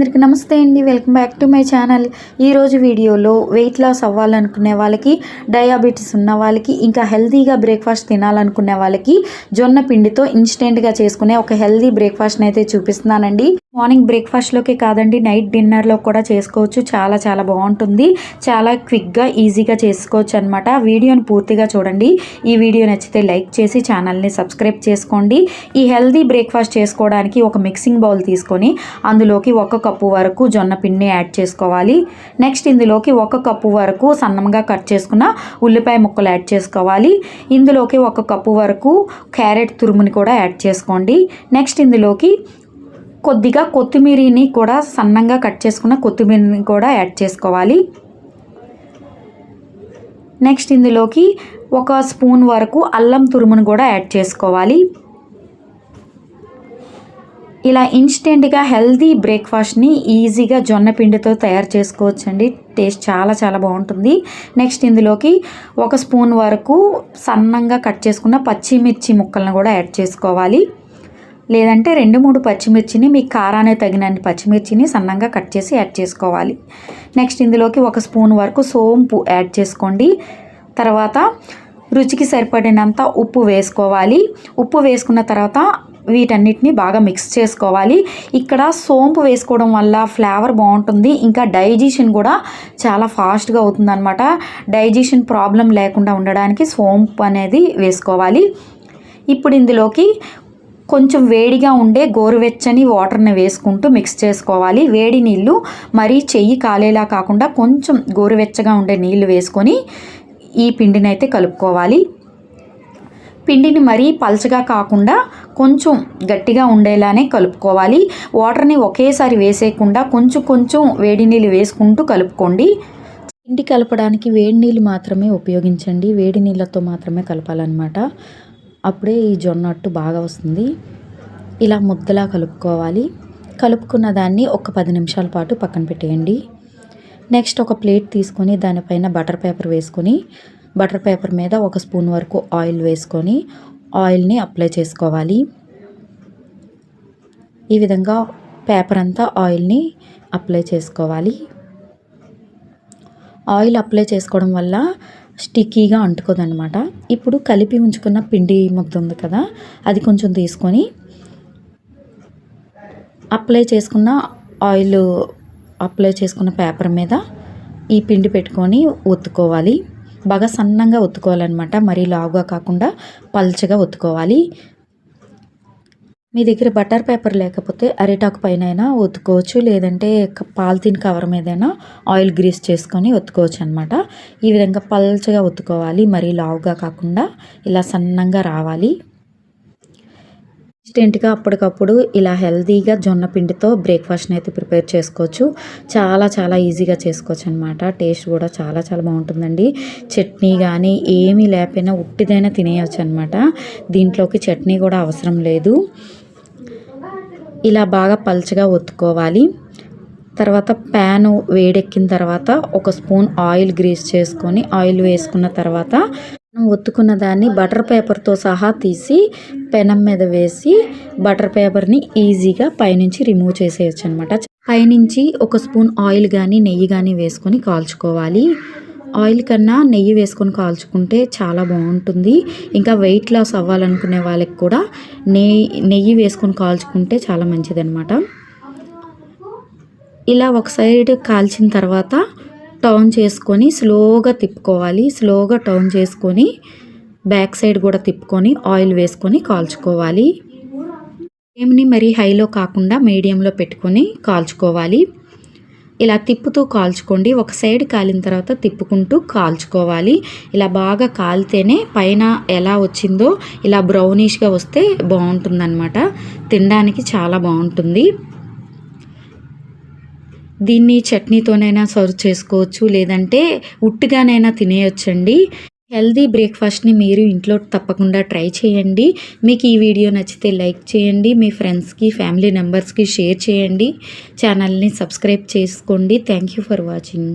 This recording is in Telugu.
అందరికీ నమస్తే అండి. Welcome back to my channel. ఈరోజు వీడియోలో వెయిట్ లాస్ అవ్వాలనుకునే వాళ్ళకి, డయాబెటీస్ ఉన్న వాళ్ళకి, ఇంకా హెల్తీగా బ్రేక్ఫాస్ట్ తినాలనుకునే వాళ్ళకి జొన్న పిండితో ఇన్స్టెంట్గా చేసుకునే ఒక హెల్తీ బ్రేక్ఫాస్ట్ని అయితే చూపిస్తున్నానండి. మార్నింగ్ బ్రేక్ఫాస్ట్లోకి కాదండి, నైట్ డిన్నర్లో కూడా చేసుకోవచ్చు. చాలా చాలా బాగుంటుంది. చాలా క్విక్గా ఈజీగా చేసుకోవచ్చు అనమాట. వీడియోని పూర్తిగా చూడండి. ఈ వీడియో నచ్చితే లైక్ చేసి ఛానల్ని సబ్స్క్రైబ్ చేసుకోండి. ఈ హెల్తీ బ్రేక్ఫాస్ట్ చేసుకోవడానికి ఒక మిక్సింగ్ బౌల్ తీసుకొని అందులోకి 1 కప్పు వరకు జొన్న పిండిని యాడ్ చేసుకోవాలి. నెక్స్ట్ ఇందులోకి 1 కప్పు వరకు సన్నంగా కట్ చేసుకున్న ఉల్లిపాయ ముక్కలు యాడ్ చేసుకోవాలి. ఇందులోకి 1 కప్పు వరకు క్యారెట్ తురుముని కూడా యాడ్ చేసుకోండి. నెక్స్ట్ ఇందులోకి కొద్దిగా కొత్తిమీరని కూడా సన్నంగా కట్ చేసుకున్న కొత్తిమీరని కూడా యాడ్ చేసుకోవాలి. నెక్స్ట్ ఇందులోకి 1 స్పూన్ వరకు అల్లం తురుమును కూడా యాడ్ చేసుకోవాలి. ఇలా ఇన్స్టెంట్గా హెల్తీ బ్రేక్ఫాస్ట్ని ఈజీగా జొన్న పిండితో తయారు చేసుకోవచ్చండి. టేస్ట్ చాలా చాలా బాగుంటుంది. నెక్స్ట్ ఇందులోకి 1 స్పూన్ వరకు సన్నంగా కట్ చేసుకున్న పచ్చిమిర్చి ముక్కలను కూడా యాడ్ చేసుకోవాలి. లేదంటే 2-3 పచ్చిమిర్చిని మీ కారానికి తగినన్ని పచ్చిమిర్చిని సన్నంగా కట్ చేసి యాడ్ చేసుకోవాలి. నెక్స్ట్ ఇందులోకి 1 స్పూన్ వరకు సోంపు యాడ్ చేసుకోండి. తర్వాత రుచికి సరిపడినంత ఉప్పు వేసుకోవాలి. ఉప్పు వేసుకున్న తర్వాత వీటన్నిటిని బాగా మిక్స్ చేసుకోవాలి. ఇక్కడ సోంపు వేసుకోవడం వల్ల ఫ్లేవర్ బాగుంటుంది. ఇంకా డైజెషన్ కూడా చాలా ఫాస్ట్గా అవుతుందన్నమాట. డైజెషన్ ప్రాబ్లం లేకుండా ఉండడానికి సోంపు అనేది వేసుకోవాలి. ఇప్పుడు ఇందులోకి కొంచెం వేడిగా ఉండే గోరువెచ్చని వాటర్ని వేసుకుంటూ మిక్స్ చేసుకోవాలి. వేడి నీళ్ళు మరీ చెయ్యి కాలేలా కాకుండా కొంచెం గోరువెచ్చగా ఉండే నీళ్ళు వేసుకొని ఈ పిండిని అయితే కలుపుకోవాలి. పిండిని మరీ పల్చగా కాకుండా కొంచెం గట్టిగా ఉండేలానే కలుపుకోవాలి. వాటర్ని ఒకేసారి వేసేయకుండా కొంచెం కొంచెం వేడి నీళ్ళు వేసుకుంటూ కలుపుకోండి. పిండి కలపడానికి వేడి నీళ్ళు మాత్రమే ఉపయోగించండి. వేడి నీళ్ళతో మాత్రమే కలపాలన్నమాట. అప్పుడే ఈ జొన్న అట్టు బాగా వస్తుంది. ఇలా ముద్దలా కలుపుకోవాలి. కలుపుకున్న దాన్ని ఒక 10 నిమిషాల పాటు పక్కన పెట్టేయండి. నెక్స్ట్ ఒక ప్లేట్ తీసుకొని దానిపైన బటర్ పేపర్ వేసుకొని బటర్ పేపర్ మీద 1 స్పూన్ వరకు ఆయిల్ వేసుకొని ఆయిల్ని అప్లై చేసుకోవాలి. ఈ విధంగా పేపర్ అంతా ఆయిల్ని అప్లై చేసుకోవాలి. ఆయిల్ అప్లై చేసుకోవడం వల్ల స్టిక్కీగా అంటుకోదన్నమాట. ఇప్పుడు కలిపి ఉంచుకున్న పిండి ముద్ద ఉంది కదా, అది కొంచెం తీసుకొని అప్లై చేసుకున్న పేపర్ మీద ఈ పిండి పెట్టుకొని ఒత్తుకోవాలి. బాగా సన్నంగా ఒత్తుకోవాలన్నమాట. మరీ లావుగా కాకుండా పల్చగా ఒత్తుకోవాలి. మీ దగ్గర బటర్ పేపర్ లేకపోతే అరిటాకు పైన అయినా ఒత్తుకోవచ్చు. లేదంటే పాలిథిన్ కవర్ మీదైనా ఆయిల్ గ్రీస్ చేసుకొని ఒత్తుకోవచ్చు అనమాట. ఈ విధంగా పల్చగా ఒత్తుకోవాలి. మరీ లావుగా కాకుండా ఇలా సన్నంగా రావాలి. ఇన్స్టెంట్గా అప్పటికప్పుడు ఇలా హెల్తీగా జొన్న పిండితో బ్రేక్ఫాస్ట్ని అయితే ప్రిపేర్ చేసుకోవచ్చు. చాలా చాలా ఈజీగా చేసుకోవచ్చు అనమాట. టేస్ట్ కూడా చాలా చాలా బాగుంటుందండి. చట్నీ కానీ ఏమీ లేకపోయినా ఉట్టిదైనా తినేయచ్చు అనమాట. దీంట్లోకి చట్నీ కూడా అవసరం లేదు. ఇలా బాగా పల్చగా ఒత్తుకోవాలి. తర్వాత ప్యాను వేడెక్కిన తర్వాత 1 స్పూన్ ఆయిల్ గ్రీస్ చేసుకొని ఆయిల్ వేసుకున్న తర్వాత ఒత్తుకున్న దాన్ని బటర్ పేపర్తో సహా తీసి పెనం మీద వేసి బటర్ పేపర్ని ఈజీగా పైనుంచి రిమూవ్ చేసేయచ్చు అనమాట. పైనుంచి 1 స్పూన్ ఆయిల్ కానీ నెయ్యి కానీ వేసుకొని కాల్చుకోవాలి. ఆయిల్ కన్నా నెయ్యి వేసుకొని కాల్చుకుంటే చాలా బాగుంటుంది. ఇంకా వెయిట్ లాస్ అవ్వాలనుకునే వాళ్ళకి కూడా నెయ్యి వేసుకొని కాల్చుకుంటే చాలా మంచిదన్నమాట. ఇలా ఒక సైడ్ కాల్చిన తర్వాత టర్న్ చేసుకొని స్లోగా తిప్పుకోవాలి. స్లోగా టర్న్ చేసుకొని బ్యాక్ సైడ్ కూడా తిప్పుకొని ఆయిల్ వేసుకొని కాల్చుకోవాలి. ఫ్లేమ్ని మరీ హైలో కాకుండా మీడియంలో పెట్టుకొని కాల్చుకోవాలి. ఇలా తిప్పుతూ కాల్చుకోండి. ఒక సైడ్ కాలిన తర్వాత తిప్పుకుంటూ కాల్చుకోవాలి. ఇలా బాగా కాలితేనే పైన ఎలా వచ్చిందో ఇలా బ్రౌనిష్గా వస్తే బాగుంటుందన్నమాట. తినడానికి చాలా బాగుంటుంది. దీన్ని చట్నీతోనైనా సర్వ్ చేసుకోవచ్చు. లేదంటే ఉట్టిగానైనా తినేయొచ్చండి. హెల్తీ బ్రేక్ఫాస్ట్ని మీరు ఇంట్లో తప్పకుండా ట్రై చేయండి. మీకు ఈ వీడియో నచ్చితే లైక్ చేయండి. మీ ఫ్రెండ్స్కి, ఫ్యామిలీ మెంబర్స్కి షేర్ చేయండి. ఛానల్ని సబ్స్క్రైబ్ చేసుకోండి. Thank you for watching.